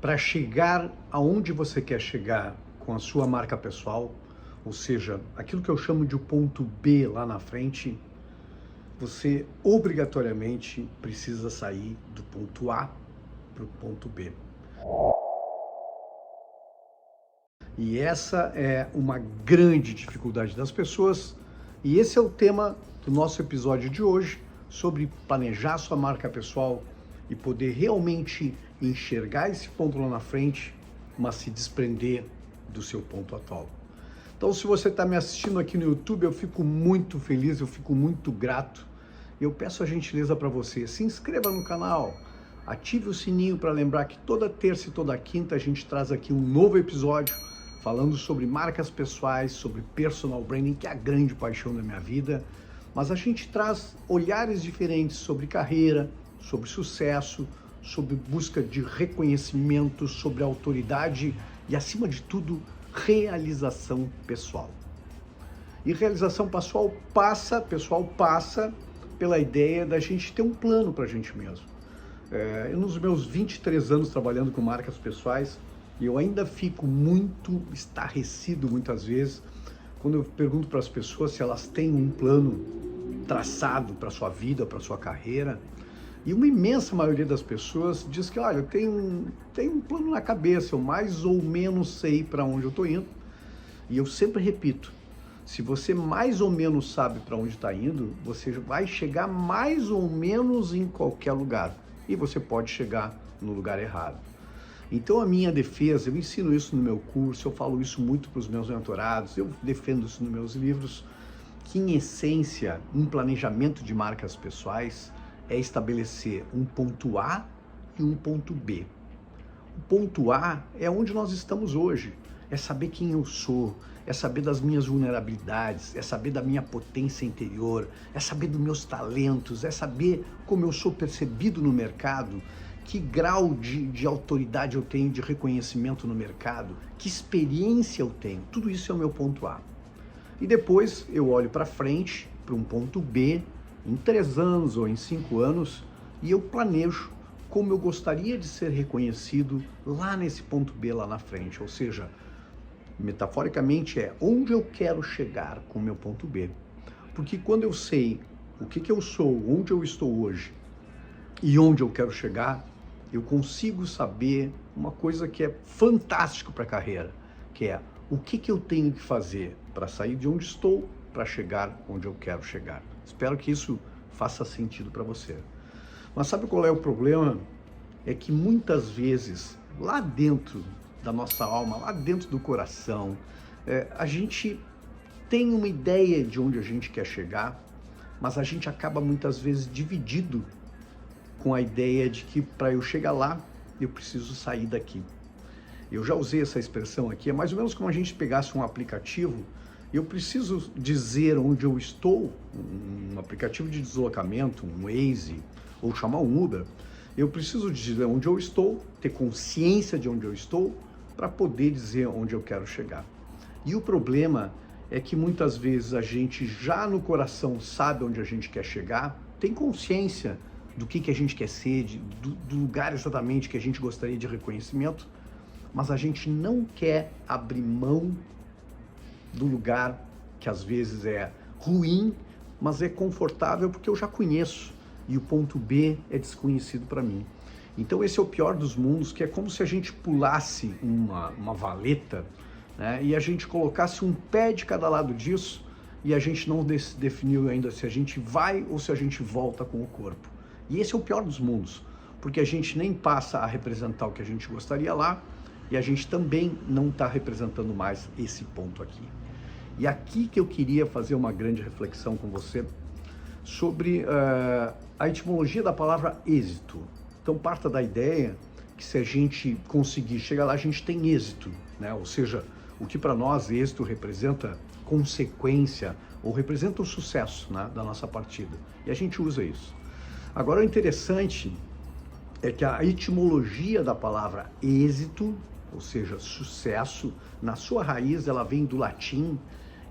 Para chegar aonde você quer chegar com a sua marca pessoal, ou seja, aquilo que eu chamo de o ponto B lá na frente, você obrigatoriamente precisa sair do ponto A para o ponto B. E essa é uma grande dificuldade das pessoas, e esse é o tema do nosso episódio de hoje, sobre planejar sua marca pessoal e poder realmente enxergar esse ponto lá na frente, mas se desprender do seu ponto atual. Então, se você está me assistindo aqui no YouTube, eu fico muito feliz, eu fico muito grato. Eu peço a gentileza para você, se inscreva no canal, ative o sininho para lembrar que toda terça e toda quinta a gente traz aqui um novo episódio falando sobre marcas pessoais, sobre personal branding, que é a grande paixão da minha vida. Mas a gente traz olhares diferentes sobre carreira, sobre sucesso, sobre busca de reconhecimento, sobre autoridade e, acima de tudo, realização pessoal. E realização pessoal passa pela ideia da gente ter um plano para a gente mesmo. Nos meus 23 anos trabalhando com marcas pessoais, eu ainda fico muito estarrecido muitas vezes quando eu pergunto para as pessoas se elas têm um plano traçado para a sua vida, para a sua carreira. E uma imensa maioria das pessoas diz que, olha, eu tenho um plano na cabeça, eu mais ou menos sei para onde eu estou indo. E eu sempre repito, se você mais ou menos sabe para onde está indo, você vai chegar mais ou menos em qualquer lugar. E você pode chegar no lugar errado. Então a minha defesa, eu ensino isso no meu curso, eu falo isso muito para os meus mentorados, eu defendo isso nos meus livros, que em essência, um planejamento de marcas pessoais é estabelecer um ponto A e um ponto B. O ponto A é onde nós estamos hoje, é saber quem eu sou, é saber das minhas vulnerabilidades, é saber da minha potência interior, é saber dos meus talentos, é saber como eu sou percebido no mercado, que grau de autoridade eu tenho, de reconhecimento no mercado, que experiência eu tenho, tudo isso é o meu ponto A. E depois eu olho para frente, para um ponto B, em 3 anos ou em 5 anos, e eu planejo como eu gostaria de ser reconhecido lá nesse ponto B lá na frente, ou seja, metaforicamente é onde eu quero chegar com o meu ponto B. Porque quando eu sei o que eu sou, onde eu estou hoje e onde eu quero chegar, eu consigo saber uma coisa que é fantástico para a carreira, que é o que eu tenho que fazer para sair de onde estou, para chegar onde eu quero chegar. Espero que isso faça sentido para você. Mas sabe qual é o problema? É que muitas vezes, lá dentro da nossa alma, lá dentro do coração, a gente tem uma ideia de onde a gente quer chegar, mas a gente acaba muitas vezes dividido com a ideia de que para eu chegar lá, eu preciso sair daqui. Eu já usei essa expressão aqui, é mais ou menos como a gente pegasse um aplicativo, eu preciso dizer onde eu estou, um aplicativo de deslocamento, um Waze, ou chamar um Uber, eu preciso dizer onde eu estou, ter consciência de onde eu estou, para poder dizer onde eu quero chegar. E o problema é que muitas vezes a gente já no coração sabe onde a gente quer chegar, tem consciência do que a gente quer ser, do lugar exatamente que a gente gostaria de reconhecimento, mas a gente não quer abrir mão do lugar que às vezes é ruim, mas é confortável porque eu já conheço e o ponto B é desconhecido para mim. Então esse é o pior dos mundos, que é como se a gente pulasse uma valeta, né, e a gente colocasse um pé de cada lado disso e a gente não definiu ainda se a gente vai ou se a gente volta com o corpo. E esse é o pior dos mundos, porque a gente nem passa a representar o que a gente gostaria lá e a gente também não está representando mais esse ponto aqui. E aqui que eu queria fazer uma grande reflexão com você sobre a etimologia da palavra êxito. Então parta da ideia que se a gente conseguir chegar lá, a gente tem êxito, né? Ou seja, o que para nós êxito representa consequência ou representa o sucesso, né, da nossa partida. E a gente usa isso. Agora, o interessante é que a etimologia da palavra êxito, ou seja, sucesso, na sua raiz ela vem do latim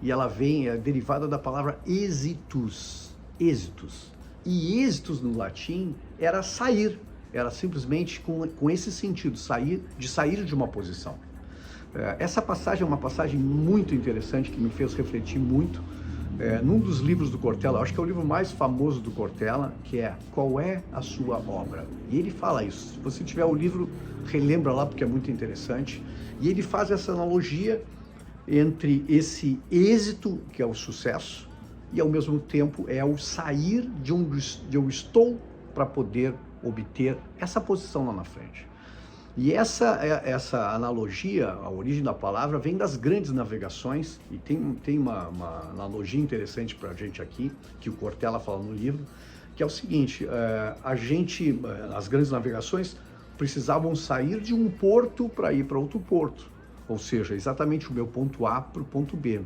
e ela é derivada da palavra êxitus, êxitos. E êxitos no latim era sair, era simplesmente com esse sentido, sair de uma posição. Essa passagem é uma passagem muito interessante que me fez refletir muito. Num dos livros do Cortella, acho que é o livro mais famoso do Cortella, que é Qual é a Sua Obra? E ele fala isso. Se você tiver o livro, relembra lá porque é muito interessante. E ele faz essa analogia entre esse êxito, que é o sucesso, e ao mesmo tempo é o sair de onde eu estou para poder obter essa posição lá na frente. E essa analogia, a origem da palavra, vem das grandes navegações, e tem uma analogia interessante para a gente aqui, que o Cortella fala no livro, que é o seguinte: as grandes navegações precisavam sair de um porto para ir para outro porto, ou seja, exatamente o meu ponto A para o ponto B.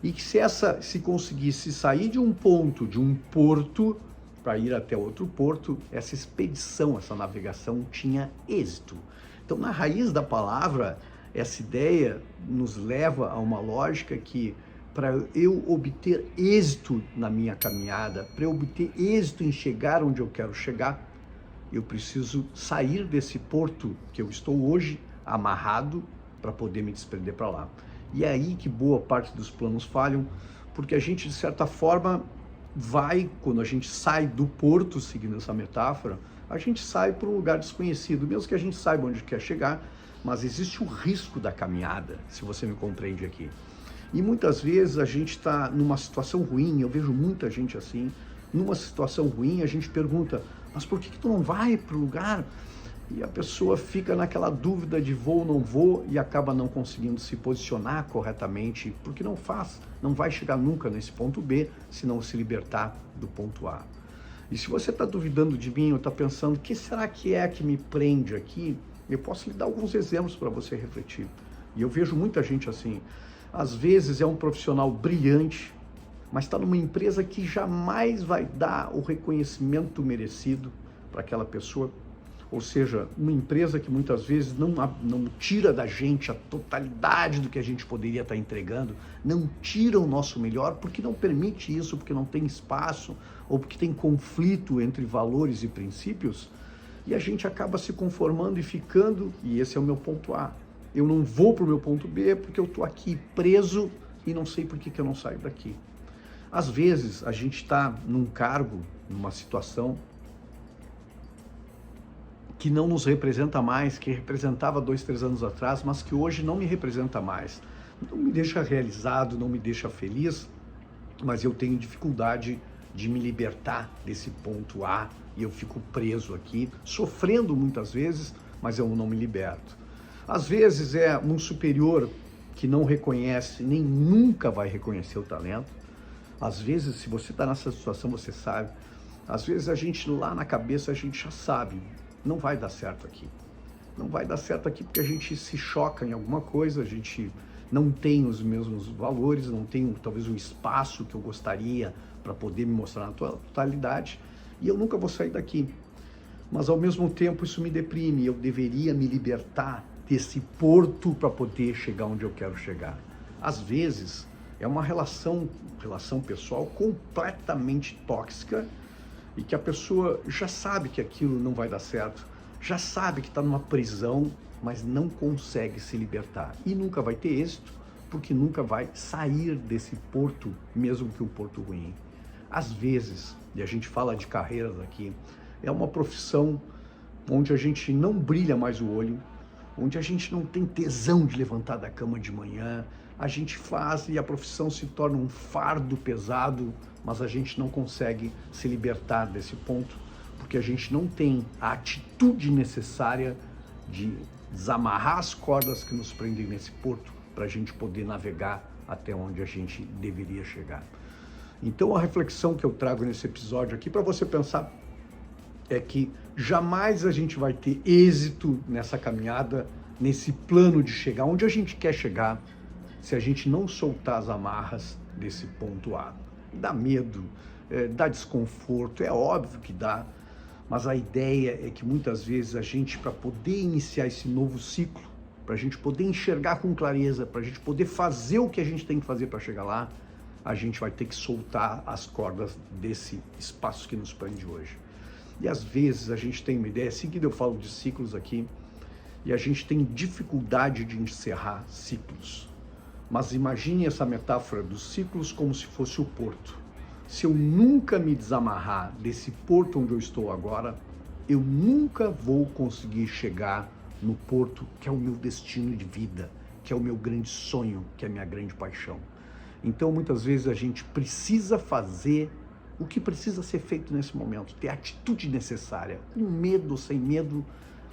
E que se conseguisse sair de um porto, para ir até outro porto, essa expedição, essa navegação tinha êxito. Então, na raiz da palavra, essa ideia nos leva a uma lógica que, para eu obter êxito na minha caminhada, para eu obter êxito em chegar onde eu quero chegar, eu preciso sair desse porto que eu estou hoje amarrado para poder me desprender para lá. E é aí que boa parte dos planos falham, porque a gente, de certa forma, quando a gente sai do porto, seguindo essa metáfora, a gente sai para um lugar desconhecido, mesmo que a gente saiba onde quer chegar, mas existe o risco da caminhada, se você me compreende aqui. E muitas vezes a gente está numa situação ruim, eu vejo muita gente assim, numa situação ruim, a gente pergunta, mas por que tu não vai para o lugar? E a pessoa fica naquela dúvida de vou ou não vou e acaba não conseguindo se posicionar corretamente, porque não vai chegar nunca nesse ponto B se não se libertar do ponto A. E se você está duvidando de mim ou está pensando, o que será que é que me prende aqui? Eu posso lhe dar alguns exemplos para você refletir. E eu vejo muita gente assim. Às vezes é um profissional brilhante, mas está numa empresa que jamais vai dar o reconhecimento merecido para aquela pessoa. Ou seja, uma empresa que muitas vezes não tira da gente a totalidade do que a gente poderia estar entregando, não tira o nosso melhor porque não permite isso, porque não tem espaço, ou porque tem conflito entre valores e princípios, e a gente acaba se conformando e ficando, e esse é o meu ponto A. Eu não vou para o meu ponto B porque eu estou aqui preso e não sei por que eu não saio daqui. Às vezes a gente está num cargo, numa situação que não nos representa mais, que representava 2, 3 anos atrás, mas que hoje não me representa mais. Não me deixa realizado, não me deixa feliz, mas eu tenho dificuldade de me libertar desse ponto A e eu fico preso aqui, sofrendo muitas vezes, mas eu não me liberto. Às vezes é um superior que não reconhece, nem nunca vai reconhecer o talento. Às vezes, se você está nessa situação, você sabe. Às vezes a gente lá na cabeça, a gente já sabe, não vai dar certo aqui. Não vai dar certo aqui porque a gente se choca em alguma coisa, a gente não tem os mesmos valores, não tem talvez o espaço que eu gostaria para poder me mostrar na totalidade, e eu nunca vou sair daqui. Mas ao mesmo tempo isso me deprime, eu deveria me libertar desse porto para poder chegar onde eu quero chegar. Às vezes é uma relação pessoal completamente tóxica, e que a pessoa já sabe que aquilo não vai dar certo, já sabe que está numa prisão, mas não consegue se libertar. E nunca vai ter êxito, porque nunca vai sair desse porto, mesmo que um porto ruim. Às vezes, e a gente fala de carreiras aqui, é uma profissão onde a gente não brilha mais o olho, onde a gente não tem tesão de levantar da cama de manhã, a gente faz e a profissão se torna um fardo pesado, mas a gente não consegue se libertar desse ponto, porque a gente não tem a atitude necessária de desamarrar as cordas que nos prendem nesse porto, para a gente poder navegar até onde a gente deveria chegar. Então a reflexão que eu trago nesse episódio aqui para você pensar é que jamais a gente vai ter êxito nessa caminhada, nesse plano de chegar onde a gente quer chegar, se a gente não soltar as amarras desse ponto A. Dá medo, dá desconforto, é óbvio que dá, mas a ideia é que muitas vezes a gente, para poder iniciar esse novo ciclo, para a gente poder enxergar com clareza, para a gente poder fazer o que a gente tem que fazer para chegar lá, a gente vai ter que soltar as cordas desse espaço que nos prende hoje. E às vezes a gente tem uma ideia, seguida eu falo de ciclos aqui, e a gente tem dificuldade de encerrar ciclos. Mas imagine essa metáfora dos ciclos como se fosse o porto. Se eu nunca me desamarrar desse porto onde eu estou agora, eu nunca vou conseguir chegar no porto que é o meu destino de vida, que é o meu grande sonho, que é a minha grande paixão. Então, muitas vezes a gente precisa fazer o que precisa ser feito nesse momento, ter a atitude necessária, com medo, sem medo,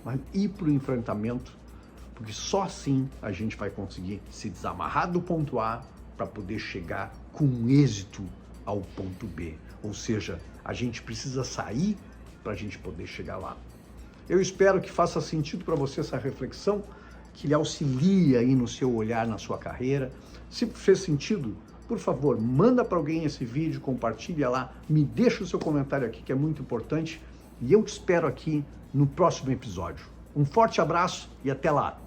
mas ir para o enfrentamento, porque só assim a gente vai conseguir se desamarrar do ponto A para poder chegar com êxito ao ponto B. Ou seja, a gente precisa sair para a gente poder chegar lá. Eu espero que faça sentido para você essa reflexão, que lhe auxilie aí no seu olhar, na sua carreira. Se fez sentido, por favor, manda para alguém esse vídeo, compartilha lá, me deixa o seu comentário aqui, que é muito importante, e eu te espero aqui no próximo episódio. Um forte abraço e até lá!